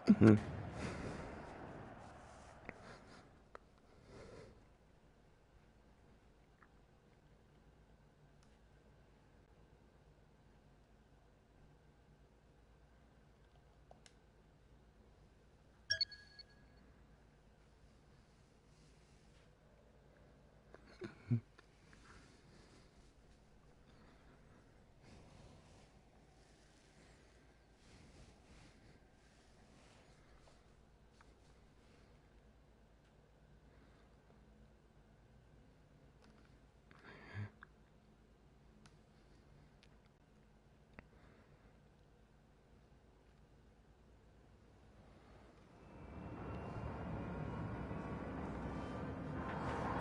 Mhm.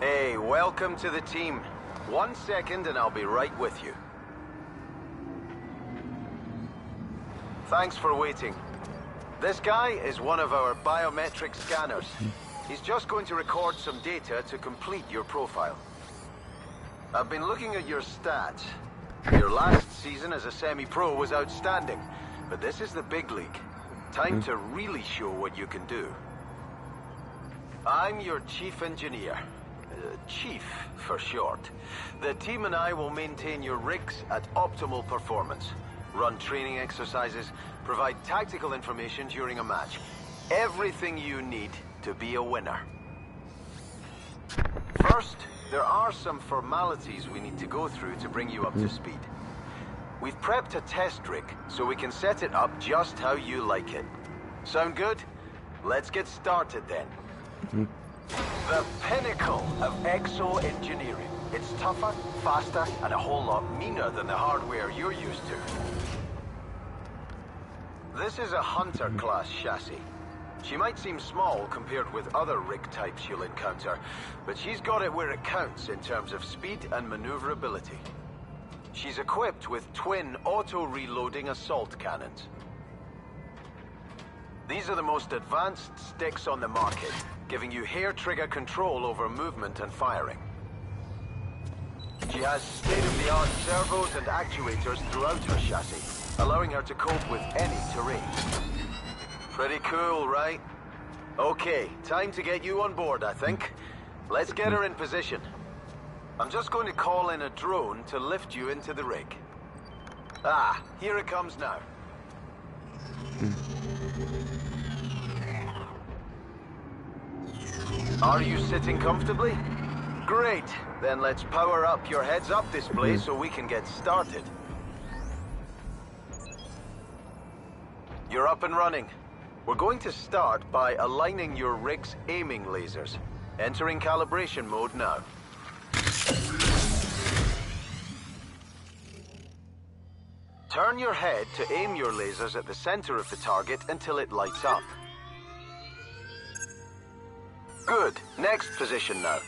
Hey, welcome to the team. 1 second and I'll be right with you. Thanks for waiting. This guy is one of our biometric scanners. He's just going to record some data to complete your profile. I've been looking at your stats. Your last season as a semi-pro was outstanding, but this is the big league. Time to really show what you can do. I'm your chief engineer. Chief, for short. The team and I will maintain your rigs at optimal performance, run training exercises, provide tactical information during a match. Everything you need to be a winner. First, there are some formalities we need to go through to bring you up to speed. We've prepped a test rig, so we can set it up just how you like it. Sound good? Let's get started then. The pinnacle of exo-engineering. It's tougher, faster, and a whole lot meaner than the hardware you're used to. This is a Hunter-class chassis. She might seem small compared with other rig types you'll encounter, but she's got it where it counts in terms of speed and maneuverability. She's equipped with twin auto-reloading assault cannons. These are the most advanced sticks on the market, giving you hair trigger control over movement and firing. She has state-of-the-art servos and actuators throughout her chassis, allowing her to cope with any terrain. Pretty cool, right? Okay, time to get you on board, I think. Let's get her in position. I'm just going to call in a drone to lift you into the rig. Ah, here it comes now. Are you sitting comfortably? Great, then let's power up your heads-up display so we can get started. You're up and running. We're going to start by aligning your rig's aiming lasers. Entering calibration mode now. Turn your head to aim your lasers at the center of the target until it lights up. Good. Next position now.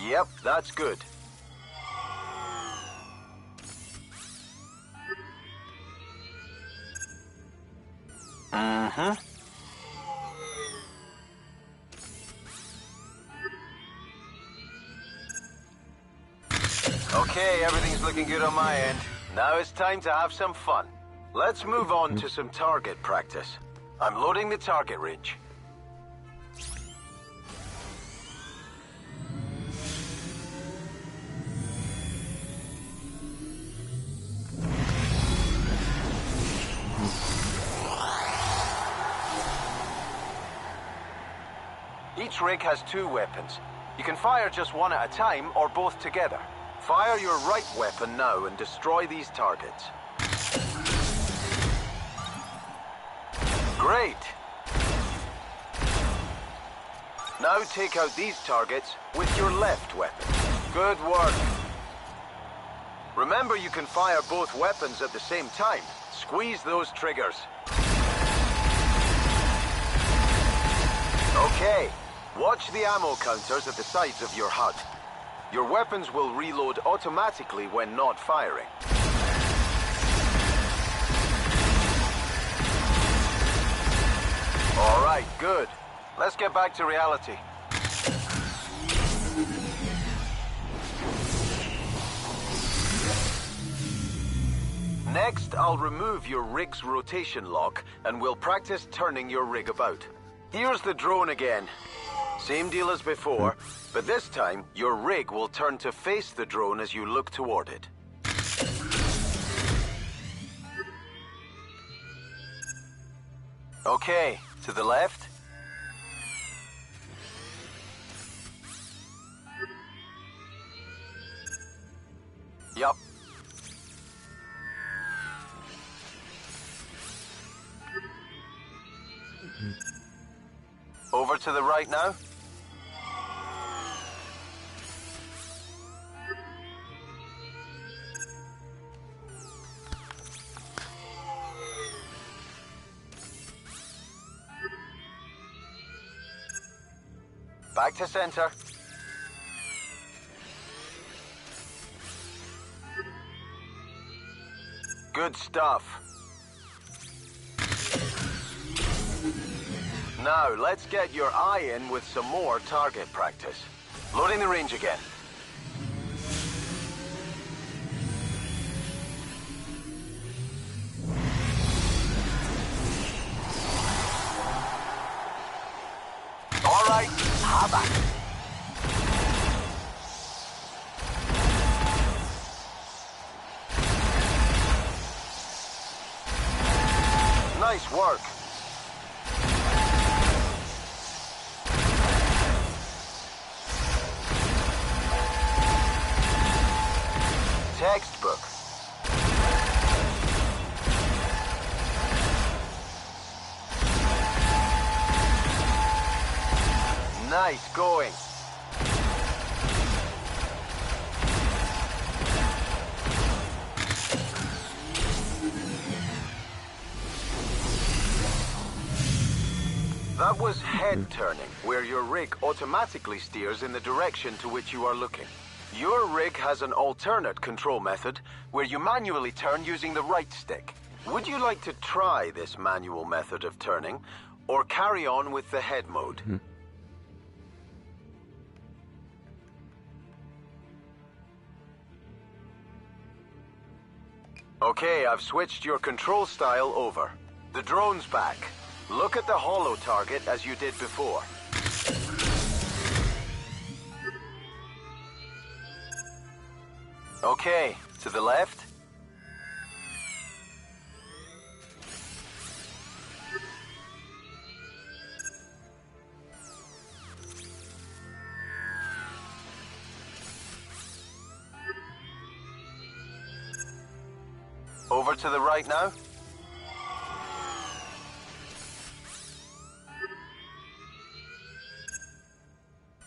Yep, that's good. Okay, everything's looking good on my end. Now it's time to have some fun. Let's move on to some target practice. I'm loading the target range. Each rig has 2 weapons. You can fire just one at a time or both together. Fire your right weapon now and destroy these targets. Great! Now take out these targets with your left weapon. Good work. Remember, you can fire both weapons at the same time. Squeeze those triggers. Okay. Watch the ammo counters at the sides of your HUD. Your weapons will reload automatically when not firing. All right, good. Let's get back to reality. Next, I'll remove your rig's rotation lock, and we'll practice turning your rig about. Here's the drone again. Same deal as before, but this time, your rig will turn to face the drone as you look toward it. Okay, to the left. Yup. Over to the right now. Back to center. Good stuff. Now, let's get your eye in with some more target practice. Loading the range again. All right, have at it. Nice work. Textbook. Nice going. That was head turning, where your rig automatically steers in the direction to which you are looking. Your rig has an alternate control method where you manually turn using the right stick. Would you like to try this manual method of turning, or carry on with the head mode? Okay, I've switched your control style over. The drone's back. Look at the holo target as you did before. Okay, to the left. Over to the right now.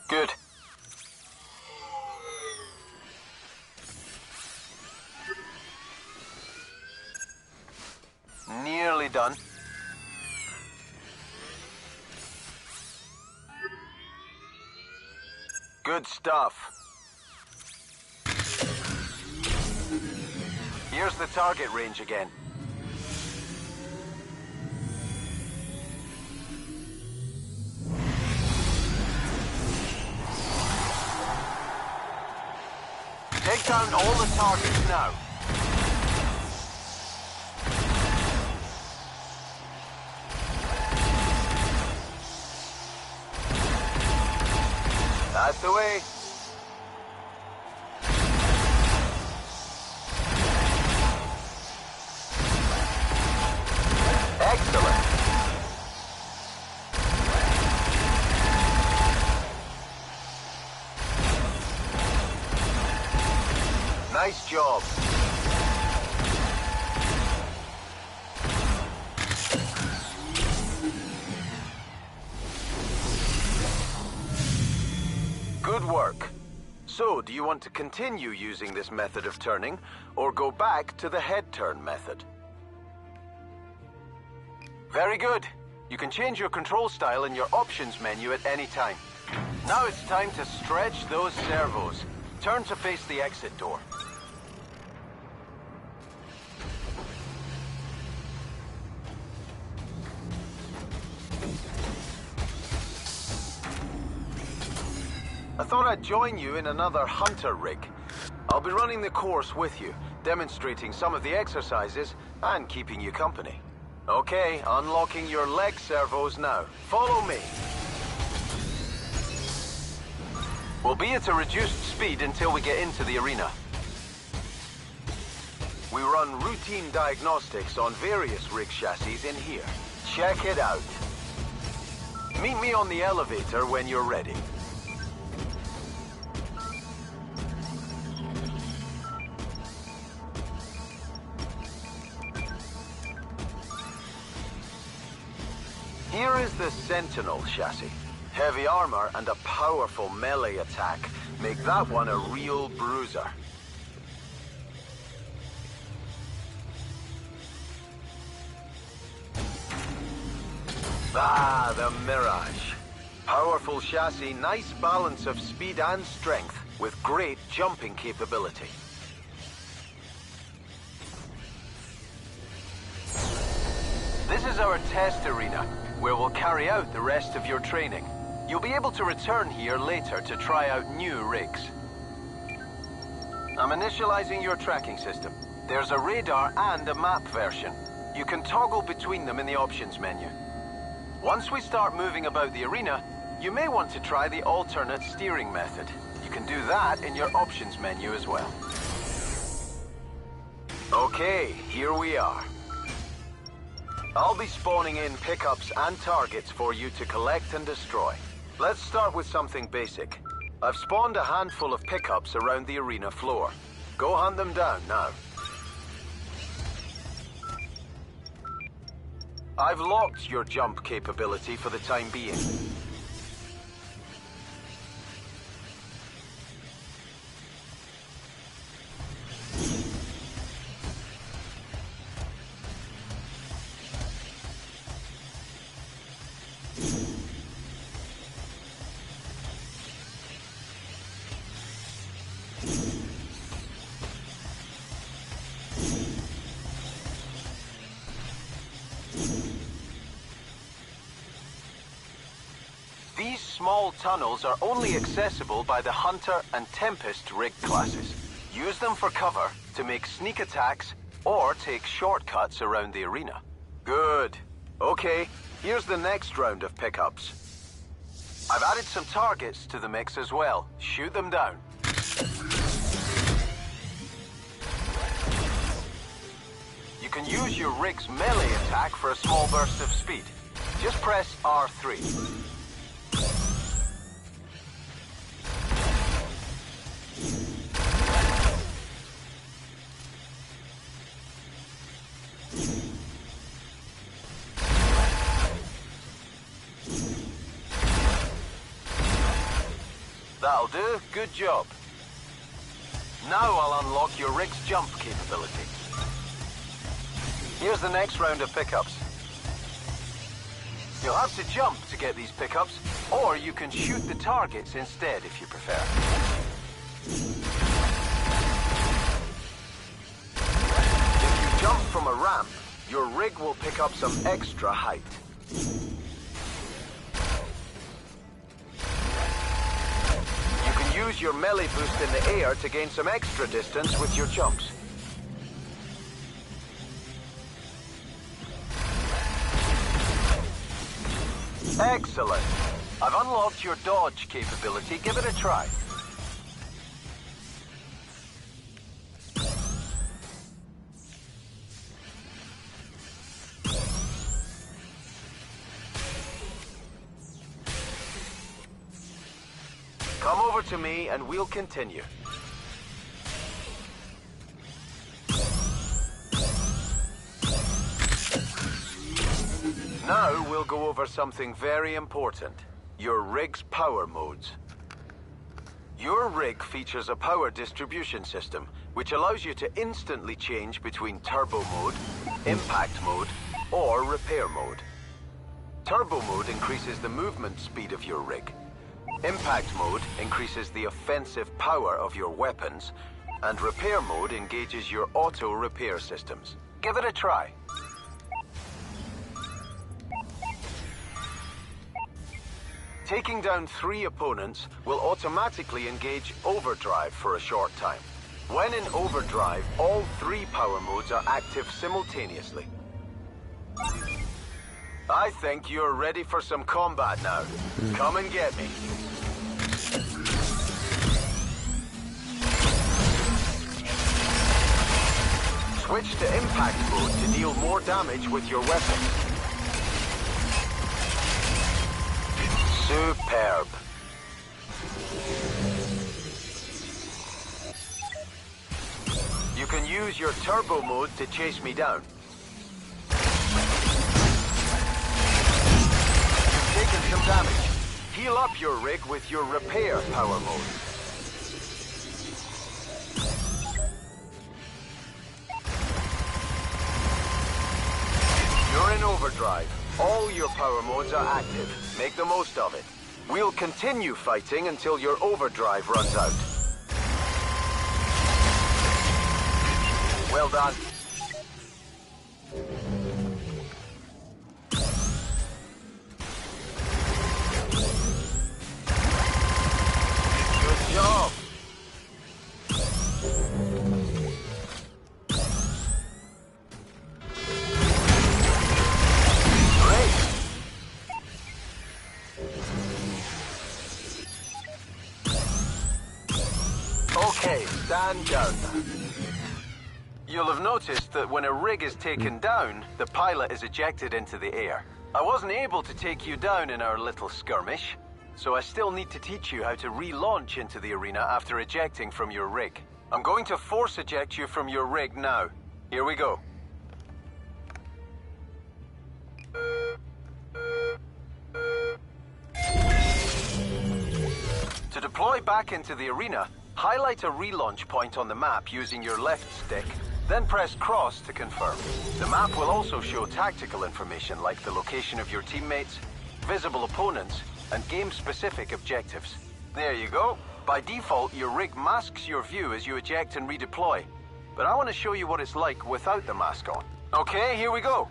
Good. Nearly done. Good stuff. Here's the target range again. Take down all the targets now. That's the way. Excellent. Nice job. Good work. So, do you want to continue using this method of turning, or go back to the head turn method? Very good. You can change your control style in your options menu at any time. Now it's time to stretch those servos. Turn to face the exit door. I thought I'd join you in another hunter rig. I'll be running the course with you, demonstrating some of the exercises and keeping you company. Okay, unlocking your leg servos now. Follow me. We'll be at a reduced speed until we get into the arena. We run routine diagnostics on various rig chassis in here. Check it out. Meet me on the elevator when you're ready. Here is the Sentinel chassis. Heavy armor and a powerful melee attack make that one a real bruiser. Ah, the Mirage. Powerful chassis, nice balance of speed and strength, with great jumping capability. This is our test arena, where we'll carry out the rest of your training. You'll be able to return here later to try out new rigs. I'm initializing your tracking system. There's a radar and a map version. You can toggle between them in the options menu. Once we start moving about the arena, you may want to try the alternate steering method. You can do that in your options menu as well. Okay, here we are. I'll be spawning in pickups and targets for you to collect and destroy. Let's start with something basic. I've spawned a handful of pickups around the arena floor. Go hunt them down now. I've locked your jump capability for the time being. These small tunnels are only accessible by the Hunter and Tempest rig classes. Use them for cover to make sneak attacks or take shortcuts around the arena. Good. Okay, here's the next round of pickups. I've added some targets to the mix as well. Shoot them down. You can use your rig's melee attack for a small burst of speed. Just press R3. That'll do. Good job. Now I'll unlock your rig's jump capability. Here's the next round of pickups. You'll have to jump to get these pickups, or you can shoot the targets instead if you prefer. If you jump from a ramp, your rig will pick up some extra height. Use your melee boost in the air to gain some extra distance with your jumps. Excellent. I've unlocked your dodge capability. Give it a try. Come over to me and we'll continue. Now we'll go over something very important. Your rig's power modes. Your rig features a power distribution system, which allows you to instantly change between turbo mode, impact mode, or repair mode. Turbo mode increases the movement speed of your rig. Impact mode increases the offensive power of your weapons, and repair mode engages your auto repair systems. Give it a try. Taking down 3 opponents will automatically engage overdrive for a short time. When in overdrive, all 3 power modes are active simultaneously. I think you're ready for some combat now. Come and get me. Switch to impact mode to deal more damage with your weapon. Superb. You can use your turbo mode to chase me down. You've taken some damage. Heal up your rig with your repair power mode. You're in overdrive. All your power modes are active. Make the most of it. We'll continue fighting until your overdrive runs out. Well done. Good job. Okay, stand down. You'll have noticed that when a rig is taken down, the pilot is ejected into the air. I wasn't able to take you down in our little skirmish, so I still need to teach you how to relaunch into the arena after ejecting from your rig. I'm going to force eject you from your rig now. Here we go. To deploy back into the arena, highlight a relaunch point on the map using your left stick, then press cross to confirm. The map will also show tactical information like the location of your teammates, visible opponents, and game-specific objectives. There you go. By default, your rig masks your view as you eject and redeploy. But I want to show you what it's like without the mask on. Okay, here we go.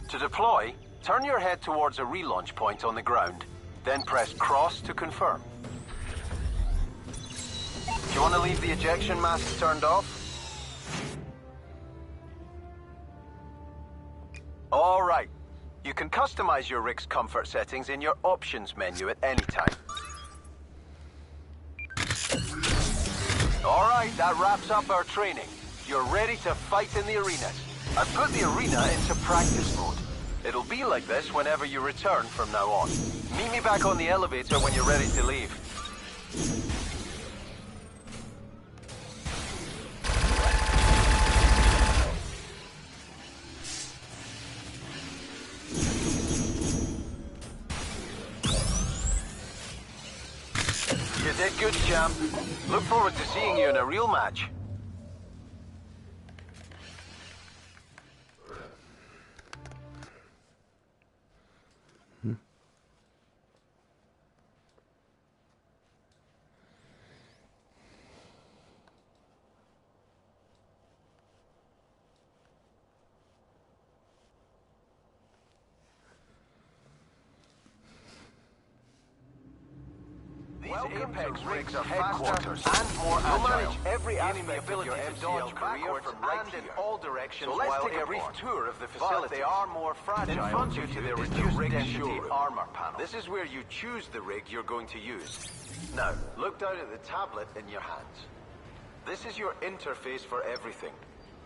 To deploy, turn your head towards a relaunch point on the ground, then press cross to confirm. Do you want to leave the ejection mask turned off? All right. You can customize your rig's comfort settings in your options menu at any time. All right, that wraps up our training. You're ready to fight in the arenas. I've put the arena into practice mode. It'll be like this whenever you return from now on. Meet me back on the elevator when you're ready to leave. You did good, champ. Look forward to seeing you in a real match. These Apex rigs are headquarters and more agile. Manage every aspect of your MCL career from right and in all directions. So let's take a brief tour of the facility. But they are more fragile. In front of you, there is the rig density armor panel. This is where you choose the rig you're going to use. Now, look down at the tablet in your hands. This is your interface for everything.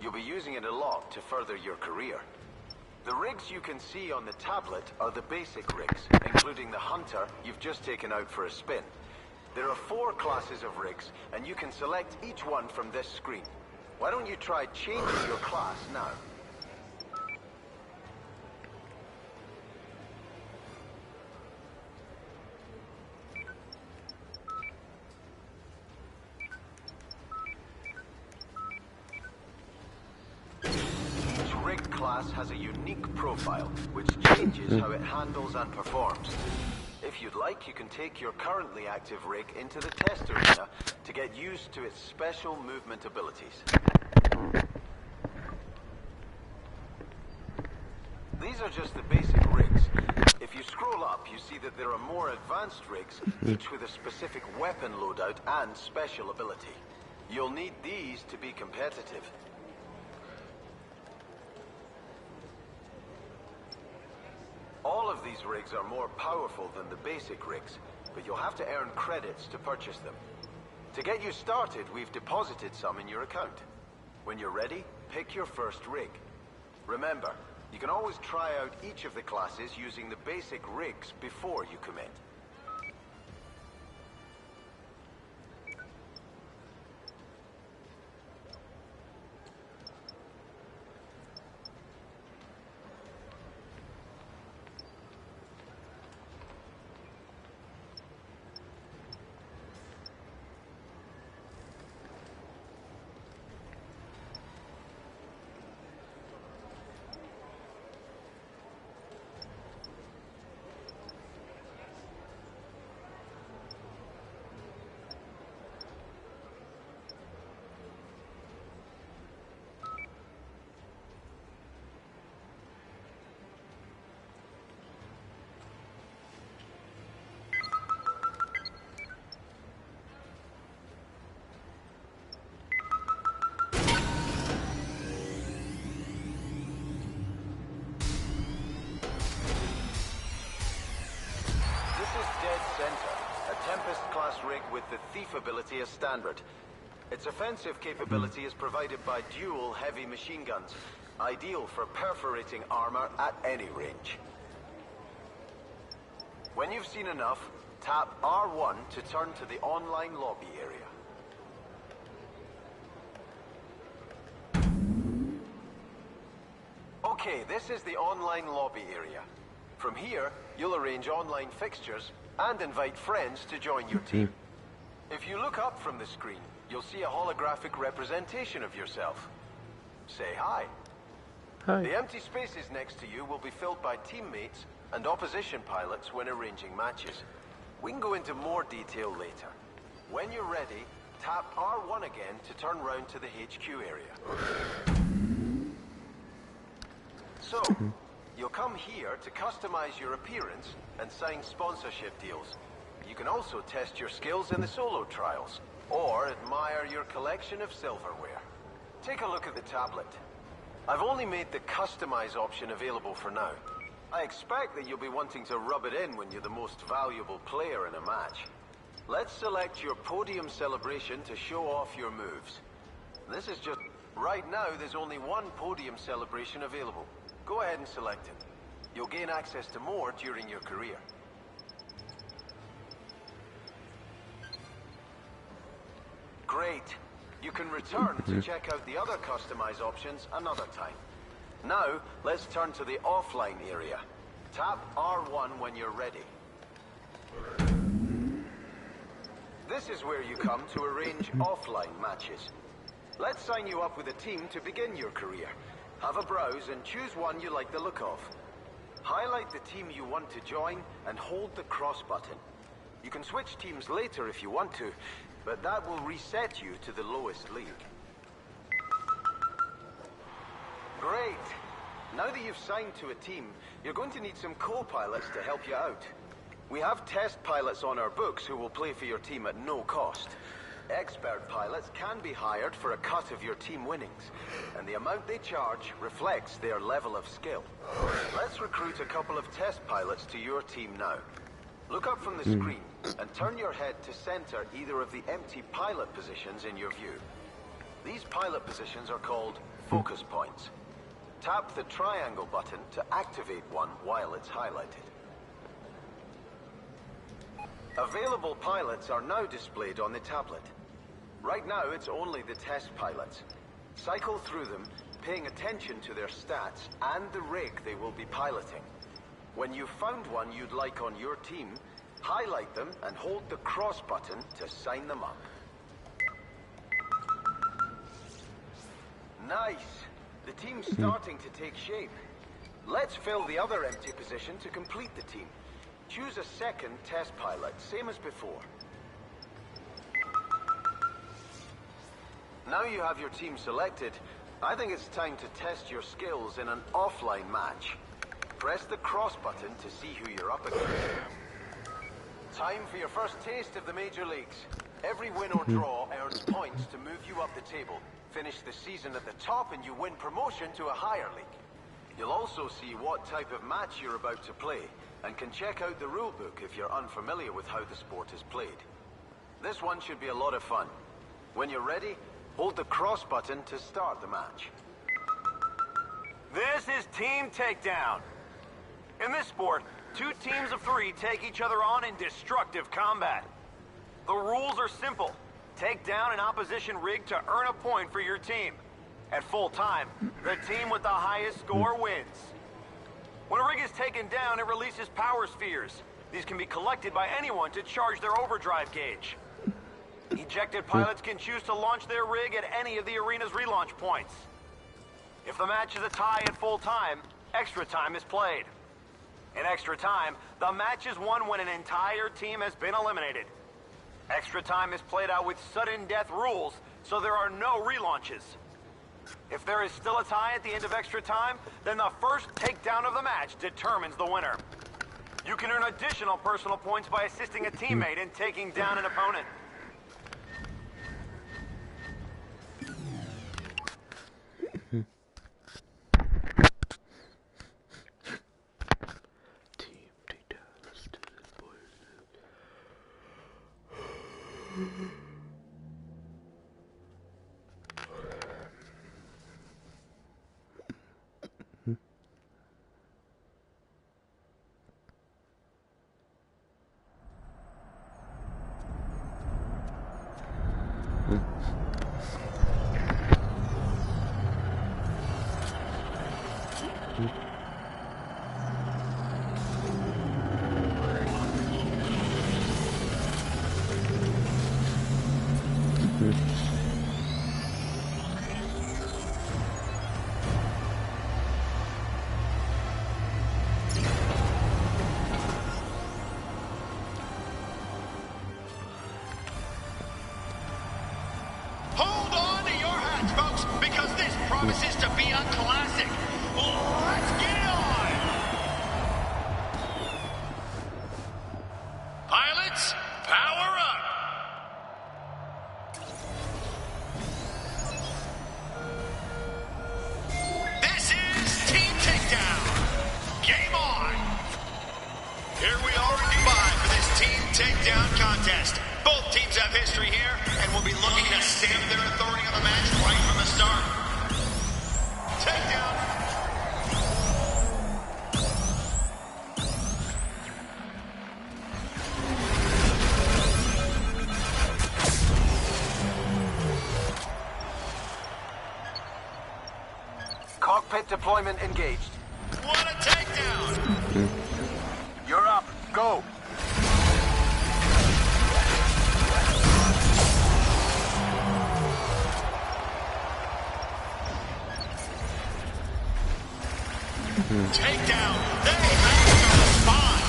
You'll be using it a lot to further your career. The rigs you can see on the tablet are the basic rigs, including the Hunter you've just taken out for a spin. There are 4 classes of rigs, and you can select each one from this screen. Why don't you try changing your class now? Each rig class has a unique profile, which changes how it handles and performs. If you'd like, you can take your currently active rig into the test arena to get used to its special movement abilities. These are just the basic rigs. If you scroll up, you see that there are more advanced rigs, each with a specific weapon loadout and special ability. You'll need these to be competitive. All of these rigs are more powerful than the basic rigs, but you'll have to earn credits to purchase them. To get you started, we've deposited some in your account. When you're ready, pick your first rig. Remember, you can always try out each of the classes using the basic rigs before you commit. Rig with the Thief ability as standard. Its offensive capability is provided by dual heavy machine guns, ideal for perforating armor at any range. When you've seen enough, tap R1 to turn to the online lobby area. Okay, this is the online lobby area. From here, you'll arrange online fixtures and invite friends to join your team. If you look up from the screen, you'll see a holographic representation of yourself. Say hi. Hi. The empty spaces next to you will be filled by teammates and opposition pilots when arranging matches. We can go into more detail later. When you're ready, tap R1 again to turn round to the HQ area. So, you'll come here to customize your appearance and sign sponsorship deals. You can also test your skills in the solo trials, or admire your collection of silverware. Take a look at the tablet. I've only made the customize option available for now. I expect that you'll be wanting to rub it in when you're the most valuable player in a match. Let's select your podium celebration to show off your moves. This is just... Right now, there's only one podium celebration available. Go ahead and select it. You'll gain access to more during your career. Great. You can return to check out the other customize options another time. Now, let's turn to the offline area. Tap R1 when you're ready. This is where you come to arrange offline matches. Let's sign you up with a team to begin your career. Have a browse and choose one you like the look of. Highlight the team you want to join and hold the cross button. You can switch teams later if you want to, but that will reset you to the lowest league. Great! Now that you've signed to a team, you're going to need some co-pilots to help you out. We have test pilots on our books who will play for your team at no cost. Expert pilots can be hired for a cut of your team winnings, and the amount they charge reflects their level of skill. Let's recruit a couple of test pilots to your team now. Look up from the screen and turn your head to center either of the empty pilot positions in your view. These pilot positions are called focus points. Tap the triangle button to activate one while it's highlighted. Available pilots are now displayed on the tablet. Right now, it's only the test pilots. Cycle through them, paying attention to their stats and the rig they will be piloting. When you've found one you'd like on your team, highlight them and hold the cross button to sign them up. Nice! The team's starting to take shape. Let's fill the other empty position to complete the team. Choose a second test pilot, same as before. Now you have your team selected, I think it's time to test your skills in an offline match. press the cross button to see who you're up against. Time for your first taste of the major leagues. Every win or draw earns points to move you up the table. Finish the season at the top and you win promotion to a higher league. You'll also see what type of match you're about to play, and can check out the rulebook if you're unfamiliar with how the sport is played. This one should be a lot of fun. When you're ready, hold the cross button to start the match. This is Team Takedown. In this sport, 2 teams of 3 take each other on in destructive combat. The rules are simple. Take down an opposition rig to earn a point for your team. At full time, the team with the highest score wins. When a rig is taken down, it releases power spheres. These can be collected by anyone to charge their overdrive gauge. Ejected pilots can choose to launch their rig at any of the arena's relaunch points. If the match is a tie at full time, extra time is played. In extra time, the match is won when an entire team has been eliminated. Extra time is played out with sudden death rules, so there are no relaunches. If there is still a tie at the end of extra time, then the first takedown of the match determines the winner. You can earn additional personal points by assisting a teammate in taking down an opponent. Promises to be a classic. Let's get it on! Pilots, power up! This is Team Takedown. Game on! Here we are in Dubai for this Team Takedown contest. Both teams have history here and will be looking to stamp their authority on the match right from the start. Takedown. Cockpit deployment engaged. What a takedown! You're up. Go. Takedown. They have to respond.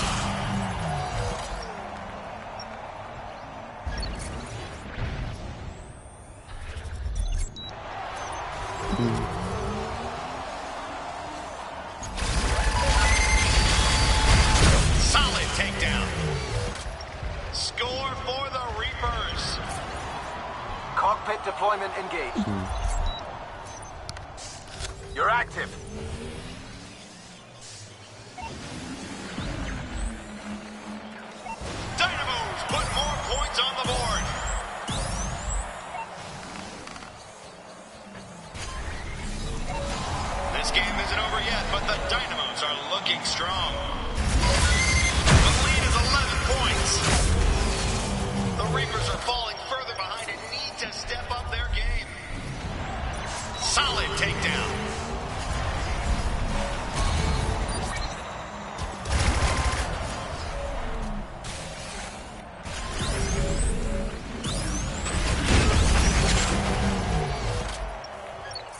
Solid takedown. Score for the Reapers. Cockpit deployment engaged. You're active. Dynamos put more points on the board. This game isn't over yet, but the Dynamos are looking strong. The lead is 11 points. The Reapers are falling further behind and need to step up their game. Solid takedown.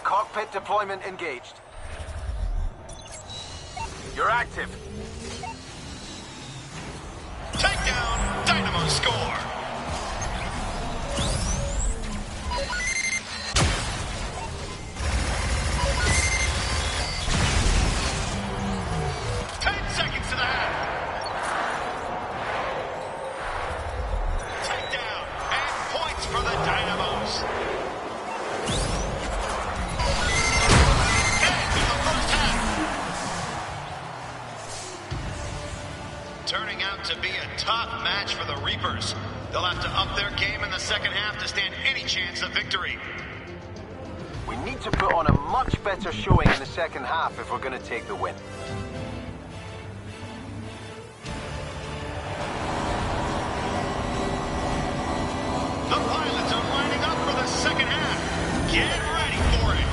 Cockpit deployment engaged. You're active. Takedown. Dynamo score. tough match for the Reapers. They'll have to up their game in the second half to stand any chance of victory. We need to put on a much better showing in the second half if we're going to take the win. The pilots are lining up for the second half. Get ready for it.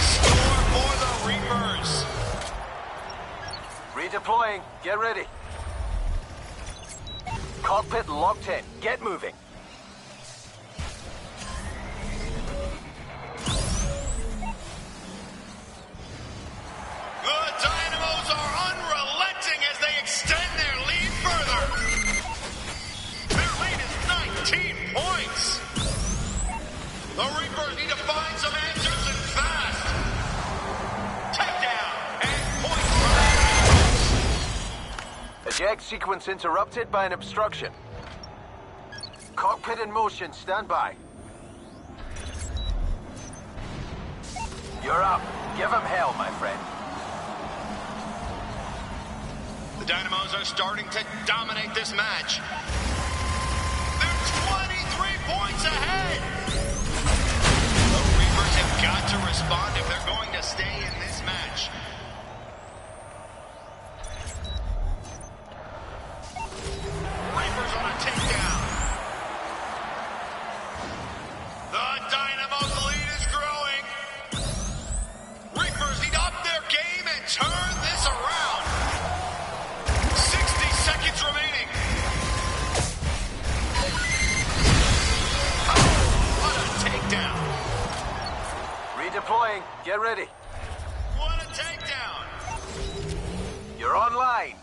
Score for the Reapers. Redeploying. Get ready. Cockpit locked in. Get moving. The Dynamos are unrelenting as they extend their lead further. Their lead is 19 points. The Reapers need to find some answers and fast. Takedown and point for the Dynamos. Eject sequence interrupted by an obstruction. Cockpit in motion. Stand by. You're up. Give him hell, my friend. The Dynamos are starting to dominate this match. They're 23 points ahead. The Reapers have got to respond if they're going to stay in this match. Reapers on a takedown. The Dynamos' lead is growing. Reapers need to up their game and turn this around. 60 seconds remaining. What a takedown. Redeploying. Get ready. What a takedown. You're online.